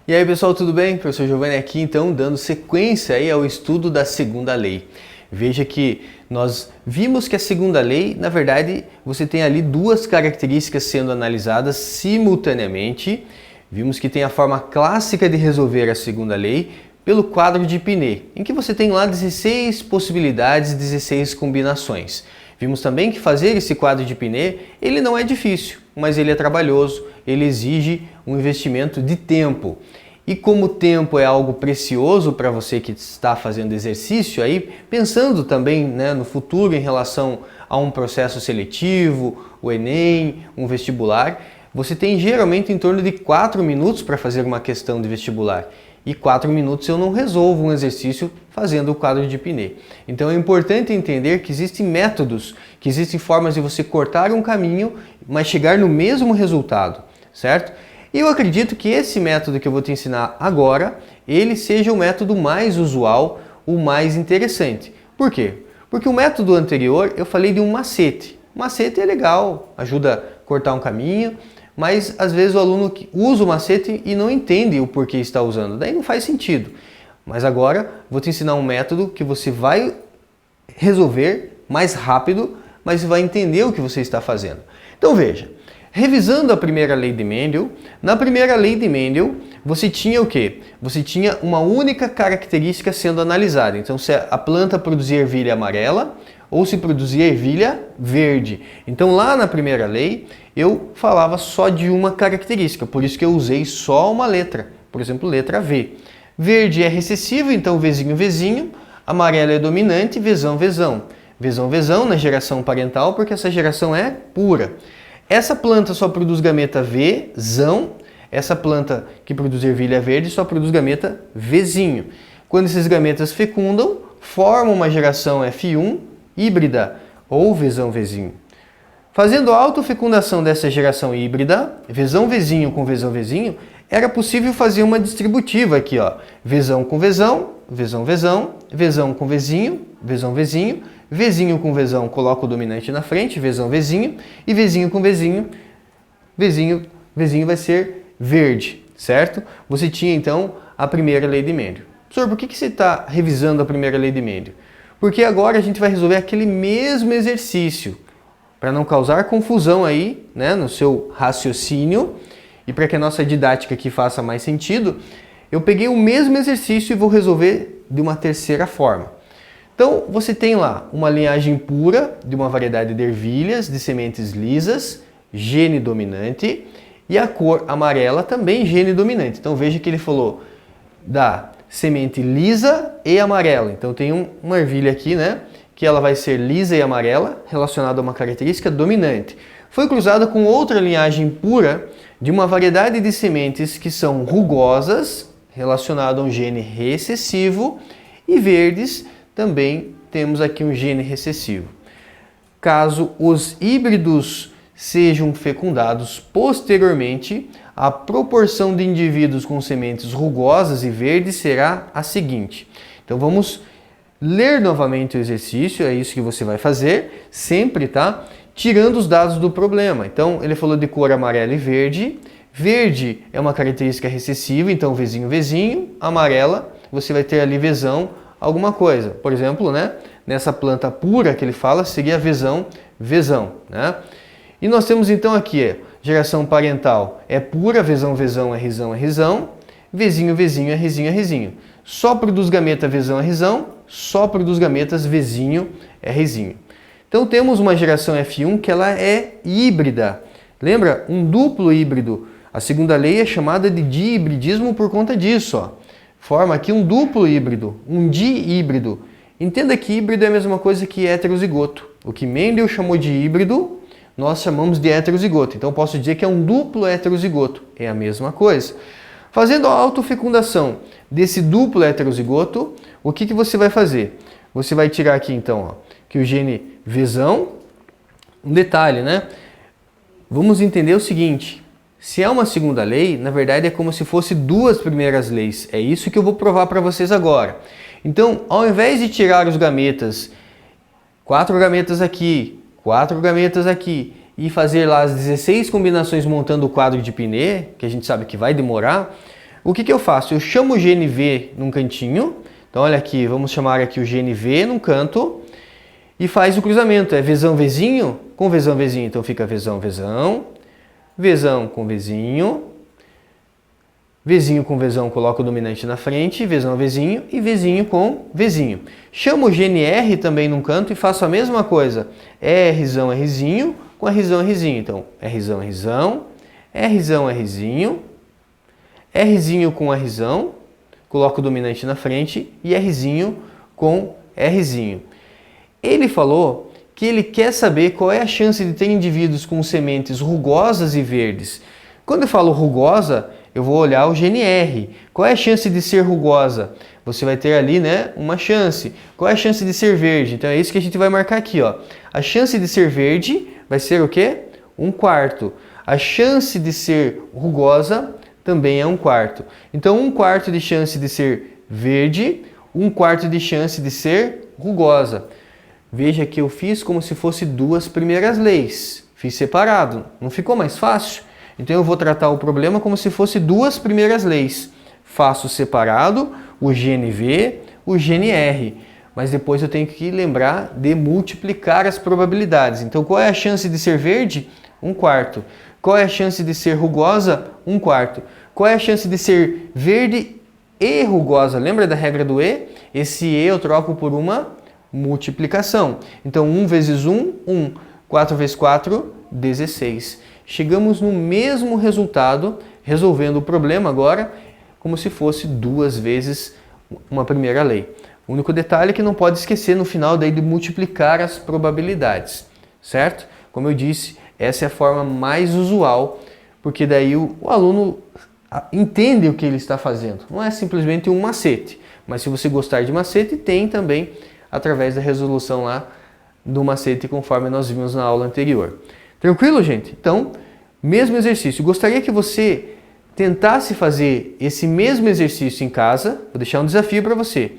E aí pessoal, tudo bem? Professor Giovanni aqui, então, dando sequência aí ao estudo da segunda lei. Veja que nós vimos que a segunda lei, na verdade, você tem ali duas características sendo analisadas simultaneamente. Vimos que tem a forma clássica de resolver a segunda lei pelo quadro de Pinet, em que você tem lá 16 possibilidades, 16 combinações. Vimos também que fazer esse quadro de Pinet, ele não é difícil, mas ele é trabalhoso, ele exige um investimento de tempo. E como o tempo é algo precioso para você que está fazendo exercício, aí pensando também, no futuro em relação a um processo seletivo, o Enem, um vestibular, você tem geralmente em torno de 4 minutos para fazer uma questão de vestibular. E 4 minutos eu não resolvo um exercício fazendo o quadro de Pinet. Então é importante entender que existem métodos, que existem formas de você cortar um caminho, mas chegar no mesmo resultado, certo? E eu acredito que esse método que eu vou te ensinar agora, ele seja o método mais usual, o mais interessante. Por quê? Porque o método anterior eu falei de um macete. Macete é legal, ajuda a cortar um caminho, mas às vezes o aluno usa o macete e não entende o porquê está usando, daí não faz sentido. Mas agora vou te ensinar um método que você vai resolver mais rápido, mas vai entender o que você está fazendo. Então veja, revisando a primeira lei de Mendel, na primeira lei de Mendel você tinha o quê? Você tinha uma única característica sendo analisada. Então se a planta produzia ervilha amarela ou se produzia ervilha verde. Então lá na primeira lei eu falava só de uma característica, por isso que eu usei só uma letra, por exemplo, letra V. Verde é recessivo, então Vzinho, Vzinho, amarelo é dominante, Vzão, Vzão. Vzão, Vzão na geração parental, porque essa geração é pura. Essa planta só produz gameta Vzão, essa planta que produz ervilha verde só produz gameta Vzinho. Quando esses gametas fecundam, formam uma geração F1 híbrida ou Vzão, Vzinho. Fazendo a autofecundação dessa geração híbrida, Vzão, Vzinho com Vzão, Vzinho, era possível fazer uma distributiva aqui, ó. Vzão com Vzão, Vzão, Vzão, Vzão com Vzinho, Vzão, Vzinho, Vzinho com Vzão, coloca o dominante na frente, Vzão, Vzinho, e Vzinho com Vzinho, Vzinho, Vzinho vai ser verde, certo? Você tinha então a primeira lei de Mendel. Professor, por que você está revisando a primeira lei de Mendel? Porque agora a gente vai resolver aquele mesmo exercício, para não causar confusão aí, no seu raciocínio, e para que a nossa didática aqui faça mais sentido, eu peguei o mesmo exercício e vou resolver de uma terceira forma. Então, você tem lá uma linhagem pura de uma variedade de ervilhas, de sementes lisas, gene dominante, e a cor amarela também gene dominante. Então, veja que ele falou da semente lisa e amarela. Então, tem uma ervilha aqui, que ela vai ser lisa e amarela, relacionada a uma característica dominante. Foi cruzada com outra linhagem pura de uma variedade de sementes que são rugosas, relacionada a um gene recessivo, e verdes, também temos aqui um gene recessivo. Caso os híbridos sejam fecundados posteriormente, a proporção de indivíduos com sementes rugosas e verdes será a seguinte. Então vamos ler novamente o exercício, é isso que você vai fazer, sempre, tá? Tirando os dados do problema. Então, ele falou de cor amarela e verde. Verde é uma característica recessiva, então Vzinho, Vzinho. Amarela, você vai ter ali Vzão, alguma coisa. Por exemplo, nessa planta pura que ele fala, seria Vzão, Vzão, E nós temos então aqui, geração parental é pura, Vzão, Vzão, Rzão, Rzão. Vzinho, Vzinho, Rzinho, Rzinho. Só produz gameta Vzão, Rzão, só produz gametas Vzinho, Rzinho. Então temos uma geração F1 que ela é híbrida. Lembra? Um duplo híbrido. A segunda lei é chamada de dihibridismo por conta disso. Ó. Forma aqui um duplo híbrido, um dihíbrido. Entenda que híbrido é a mesma coisa que heterozigoto. O que Mendel chamou de híbrido, nós chamamos de heterozigoto. Então posso dizer que é um duplo heterozigoto. É a mesma coisa. Fazendo a autofecundação desse duplo heterozigoto, o que você vai fazer? Você vai tirar aqui então, que o gene Vzão, um detalhe, Vamos entender o seguinte, se é uma segunda lei, na verdade é como se fosse duas primeiras leis. É isso que eu vou provar para vocês agora. Então, ao invés de tirar os gametas, 4 gametas aqui, 4 gametas aqui, e fazer lá as 16 combinações montando o quadro de Pinet, que a gente sabe que vai demorar, O que eu faço? Eu chamo o GNV num cantinho. Então olha aqui, vamos chamar aqui o GNV num canto e faz o cruzamento. É Vzão, Vzinho com Vzão, Vzinho. Então fica Vzão, Vzão, Vzão com Vzinho, Vzinho com Vzão, coloca o dominante na frente, Vzão, Vzinho e Vzinho com Vzinho. Chamo o GNR também num canto e faço a mesma coisa. Rzão, Rzinho com Rzão, Rzinho. Então Rzão, Rzão, Rzão, Rzinho, Rzinho com Rzão, coloco o dominante na frente e Rzinho com Rzinho. Ele falou que ele quer saber qual é a chance de ter indivíduos com sementes rugosas e verdes. Quando eu falo rugosa, eu vou olhar o GNR. Qual é a chance de ser rugosa? Você vai ter ali, né, uma chance. Qual é a chance de ser verde? Então é isso que a gente vai marcar aqui, ó. A chance de ser verde vai ser o quê? 1/4. A chance de ser rugosa também é 1/4. Então 1/4 de chance de ser verde, 1/4 de chance de ser rugosa. Veja que eu fiz como se fosse duas primeiras leis. Fiz separado. Não ficou mais fácil? Então eu vou tratar o problema como se fosse duas primeiras leis. Faço separado o GNV, o GNR. Mas depois eu tenho que lembrar de multiplicar as probabilidades. Então qual é a chance de ser verde? 1/4. Qual é a chance de ser rugosa? 1/4. Qual é a chance de ser verde e rugosa? Lembra da regra do E? Esse E eu troco por uma multiplicação. Então 1 vezes 1, 1. 4 vezes 4, 16. Chegamos no mesmo resultado, resolvendo o problema agora, como se fosse duas vezes uma primeira lei. O único detalhe é que não pode esquecer no final daí de multiplicar as probabilidades, certo? Como eu disse, essa é a forma mais usual, porque daí o aluno entende o que ele está fazendo. Não é simplesmente um macete, mas se você gostar de macete, tem também através da resolução lá do macete, conforme nós vimos na aula anterior. Tranquilo, gente? Então, mesmo exercício. Gostaria que você tentasse fazer esse mesmo exercício em casa. Vou deixar um desafio para você.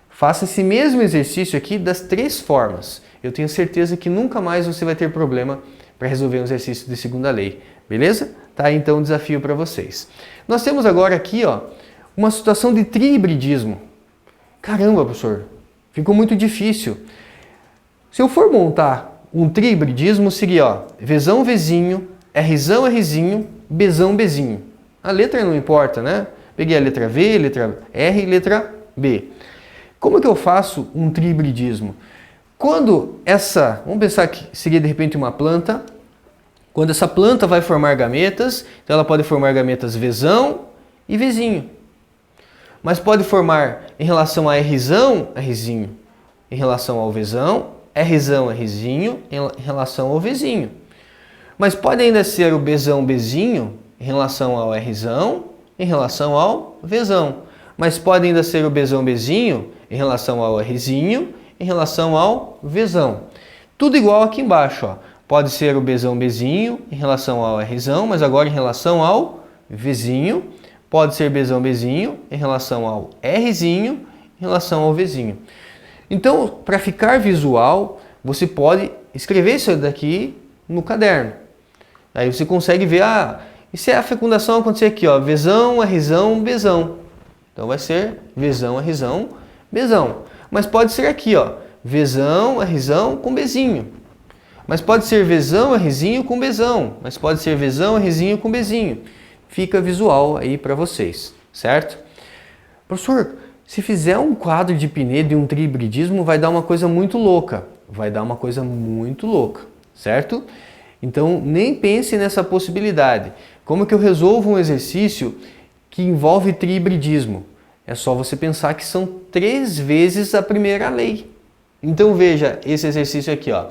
Faça esse mesmo exercício aqui das 3 formas. Eu tenho certeza que nunca mais você vai ter problema para resolver um exercício de segunda lei. Beleza? Tá aí então o desafio para vocês. Nós temos agora aqui, ó, uma situação de trihibridismo. Caramba, professor, ficou muito difícil. Se eu for montar um trihibridismo, seria, ó, Vzão, Vzinho, Rzão, Rzinho, Bzão, Bzinho. A letra não importa, né? Peguei a letra V, letra R e letra B. Como que eu faço um trihibridismo? Quando essa, vamos pensar que seria de repente uma planta, quando essa planta vai formar gametas, então ela pode formar gametas Vzão e Vzinho. Mas pode formar em relação a Rzão, Rzinho, em relação ao Vzão, Rzão, Rzinho, em relação ao Vzinho. Mas pode ainda ser o Bzão, Bzinho, em relação ao Rzão, em relação ao Vzão. Mas pode ainda ser o Bzão, Bzinho, em relação ao Rzinho, em relação ao Vzão. Tudo igual aqui embaixo, ó. Pode ser o Bzão, Bzinho, em relação ao Rzão, mas agora em relação ao Vzinho. Pode ser Bzão, Bzinho, em relação ao Rzinho, em relação ao Vzinho. Então, para ficar visual, você pode escrever isso daqui no caderno. Aí você consegue ver, e se a fecundação acontecer aqui, ó, Vzão, Rzão, Bzão. Então vai ser Vzão, Rzão, Bzão. Mas pode ser aqui, ó, Vzão, Rzão com Bzinho. Mas pode ser Vzão, Rzinho com Bzão. Mas pode ser Vzão, Rzinho com Bzinho. Fica visual aí para vocês, certo? Professor, se fizer um quadro de Pinedo e um trihibridismo, vai dar uma coisa muito louca. Vai dar uma coisa muito louca, certo? Então, nem pense nessa possibilidade. Como que eu resolvo um exercício que envolve trihibridismo? É só você pensar que são 3 vezes a primeira lei. Então, veja esse exercício aqui, ó.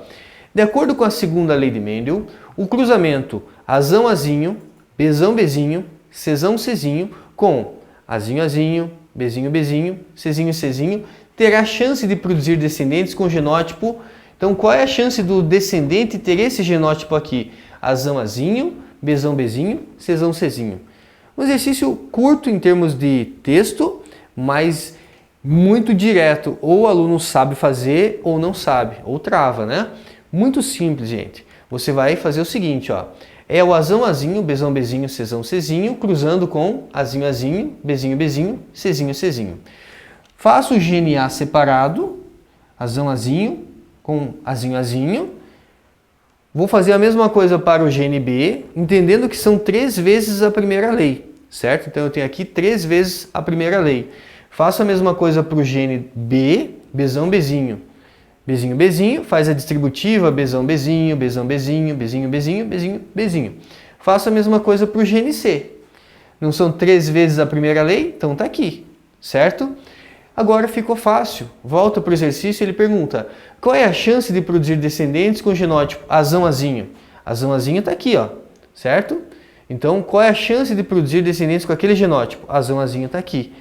De acordo com a segunda lei de Mendel, o cruzamento Azão, Azinho, Bzão, Bzinho, Czão, Czinho, com Azinho, Azinho, Bzinho, Bzinho, Czinho, Czinho, terá chance de produzir descendentes com genótipo. Então, qual é a chance do descendente ter esse genótipo aqui? Azão, Azinho, Bzão, Bzinho, Czão, Czinho. Um exercício curto em termos de texto, mas muito direto. Ou o aluno sabe fazer ou não sabe, ou trava, né? Muito simples, gente. você vai fazer o seguinte, ó. É o Azão, Azinho, Bzão, Bzinho, Czão, Czinho, cruzando com Azinho, Azinho, Bzinho, Bzinho, Czinho, Czinho. Faço o gene A separado, Azão, Azinho, com Azinho, Azinho. Vou fazer a mesma coisa para o gene B, entendendo que são 3 vezes a primeira lei, certo? Então eu tenho aqui 3 vezes a primeira lei. Faço a mesma coisa para o gene B, Bzão, Bzinho. Bzinho, Bzinho, faz a distributiva, Bzão, Bzinho, Bzão, Bzinho, Bzinho, Bzinho, Bzinho, Bzinho. Faço a mesma coisa para o gene C. Não são 3 vezes a primeira lei? Então tá aqui, certo? Agora ficou fácil. Volta para o exercício e ele pergunta: qual é a chance de produzir descendentes com genótipo Azão, Azinho? Azão, Azinho está aqui, ó, certo? Então, qual é a chance de produzir descendentes com aquele genótipo? Azão, Azinho está aqui.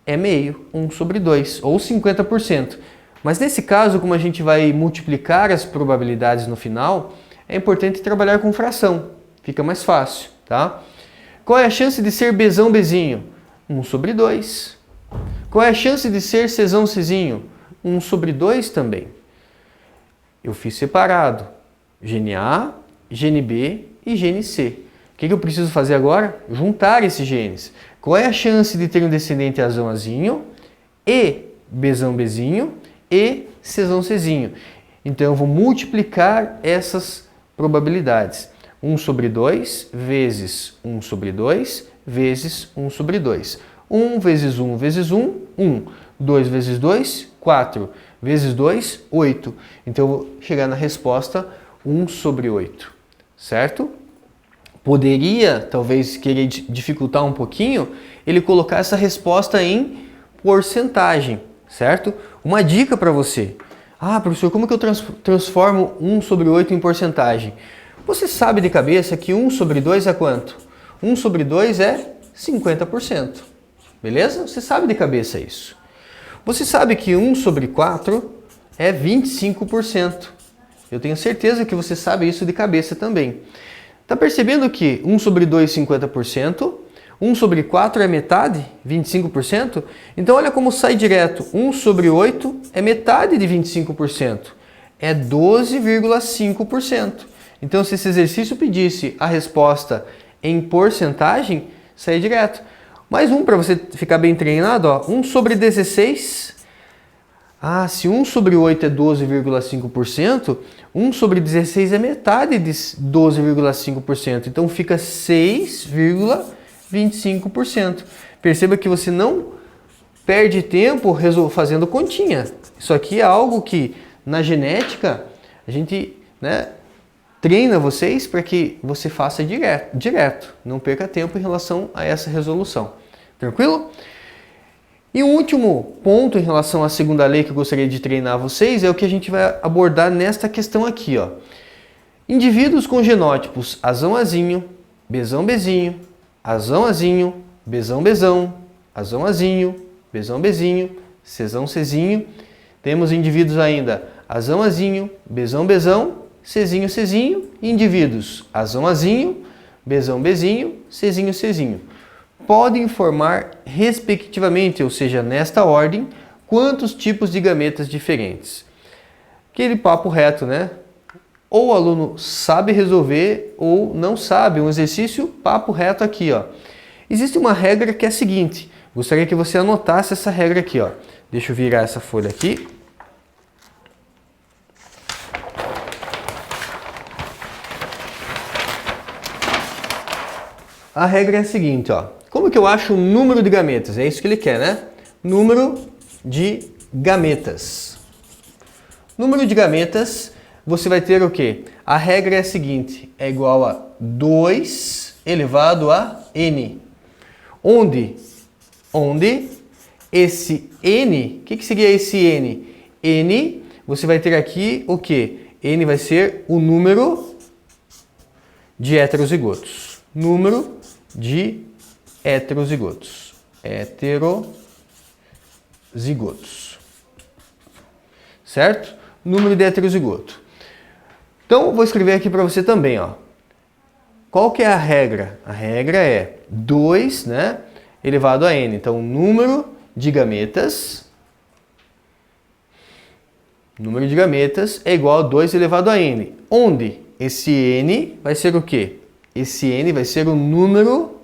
É meio, 1/2, ou 50%. Mas nesse caso, como a gente vai multiplicar as probabilidades no final, é importante trabalhar com fração. Fica mais fácil, tá? Qual é a chance de ser Bzão, Bzinho? 1/2. Qual é a chance de ser Czão, Czinho? 1/2 também. Eu fiz separado. Gene A, gene B e gene C. O que eu preciso fazer agora? Juntar esses genes. Qual é a chance de ter um descendente Azão, Azinho e Bzão, Bzinho e Czão, Czinho? Então eu vou multiplicar essas probabilidades. 1/2 vezes 1/2 vezes 1/2. 1 vezes 1 vezes 1, 1. 2 vezes 2, 4. Vezes 2, 8. Então eu vou chegar na resposta 1/8, certo? Poderia, talvez, querer dificultar um pouquinho, ele colocar essa resposta em porcentagem, certo? Uma dica para você. Ah, professor, como que eu transformo 1/8 em porcentagem? Você sabe de cabeça que 1/2 é quanto? 1/2 é 50%. Beleza? Você sabe de cabeça isso. Você sabe que 1/4 é 25%. Eu tenho certeza que você sabe isso de cabeça também. Está percebendo que 1/2 é 50%, 1/4 é metade, 25%? Então olha como sai direto. 1/8 é metade de 25%. É 12,5%. Então se esse exercício pedisse a resposta em porcentagem, sai direto. Mais um para você ficar bem treinado, ó. 1/16. Ah, se 1/8 é 12,5%, 1/16 é metade de 12,5%. Então fica 6,25%. Perceba que você não perde tempo fazendo continha. Isso aqui é algo que na genética a gente, treina vocês para que você faça direto. Não perca tempo em relação a essa resolução. Tranquilo? E um último ponto em relação à segunda lei que eu gostaria de treinar vocês é o que a gente vai abordar nesta questão aqui, ó. Indivíduos com genótipos Azão, Azinho, Bzão, Bzinho, Azão, Azinho, Bzão, Bzão, Azão, Azinho, Bzão, Bzinho, Czão, Czinho. Temos indivíduos ainda Azão, Azinho, Bzão, Bzão, Czinho, Czinho. E indivíduos Azão, Azinho, Bzão, Bzinho, Czinho, Czinho. Podem formar, respectivamente, ou seja, nesta ordem, quantos tipos de gametas diferentes. Aquele papo reto, né? Ou o aluno sabe resolver ou não sabe. Um exercício papo reto aqui, ó. Existe uma regra que é a seguinte. Gostaria que você anotasse essa regra aqui, ó. Deixa eu virar essa folha aqui. A regra é a seguinte, ó. Como que eu acho o número de gametas? É isso que ele quer, né? Número de gametas. Número de gametas, você vai ter o quê? A regra é a seguinte, é igual a 2 elevado a n. Onde esse n, o que seria esse n? N, você vai ter aqui o quê? N vai ser o número de heterozigotos. Número de heterozigotos. Heterozigotos. Certo? Número de heterozigoto. Então, vou escrever aqui para você também, ó. Qual que é a regra? A regra é 2, elevado a n. Então, número de gametas é igual a 2 elevado a n. Onde esse N vai ser o quê? Esse N vai ser o número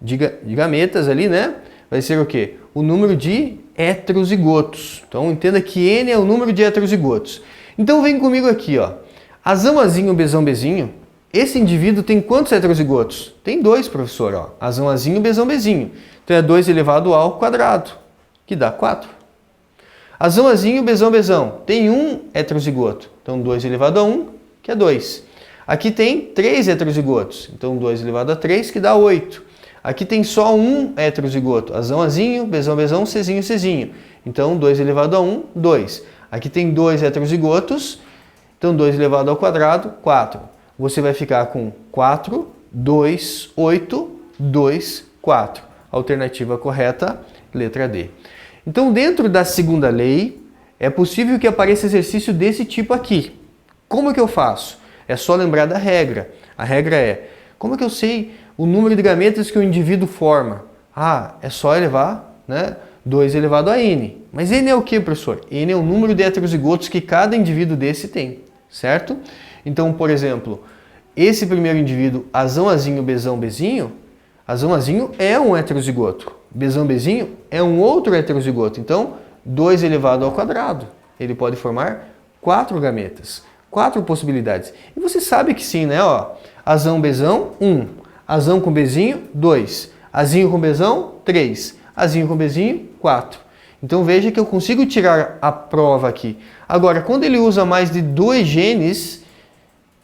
de gametas ali, né? Vai ser o quê? O número de heterozigotos. Então, entenda que N é o número de heterozigotos. Então, vem comigo aqui, ó. Azão, azinho, bezão, bezinho. Esse indivíduo tem quantos heterozigotos? Tem 2, professor, ó. Azão, azinho, bezão, bezinho. Então, é 2 elevado ao quadrado, que dá 4. Azão, azinho, bezão, bezão. Tem 1 heterozigoto. Então, 2 elevado a 1, que é 2. Aqui tem 3 heterozigotos. Então, 2 elevado a 3, que dá 8. Aqui tem só 1 heterozigoto. Azão, azinho, bezão, bezão, cezinho, cezinho. Então, 2 elevado a 1, 2. Aqui tem 2 heterozigotos. Então, 2 elevado ao quadrado, 4. Você vai ficar com 4, 2, 8, 2, 4. Alternativa correta, letra D. Então, dentro da segunda lei, é possível que apareça exercício desse tipo aqui. Como que eu faço? É só lembrar da regra. A regra é, como é que eu sei o número de gametas que o indivíduo forma? Ah, é só elevar, né, 2 elevado a N. Mas N é o que, professor? N é o número de heterozigotos que cada indivíduo desse tem, certo? Então, por exemplo, esse primeiro indivíduo, azão, azinho, bezão, bezinho, azão, azinho é um heterozigoto. Bezão, bezinho é um outro heterozigoto. Então, 2 elevado ao quadrado. Ele pode formar 4 gametas. 4 possibilidades. E você sabe que sim, né? Ó, azão, bezão, 1. Azão com bezinho, 2. Azinho com bezão, 3. Azinho com bezinho, 4. Então veja que eu consigo tirar a prova aqui. Agora, quando ele usa mais de 2 genes,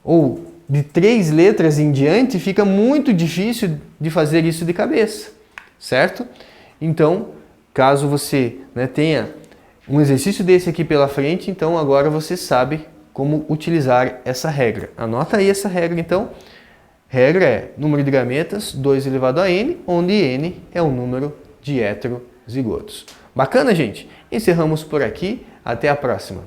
ou de 3 letras em diante, fica muito difícil de fazer isso de cabeça, certo? Então, caso você, né, tenha um exercício desse aqui pela frente, então agora você sabe como utilizar essa regra. Anota aí essa regra, então. Regra é número de gametas, 2 elevado a N, onde N é o número de heterozigotos. Bacana, gente? Encerramos por aqui. Até a próxima.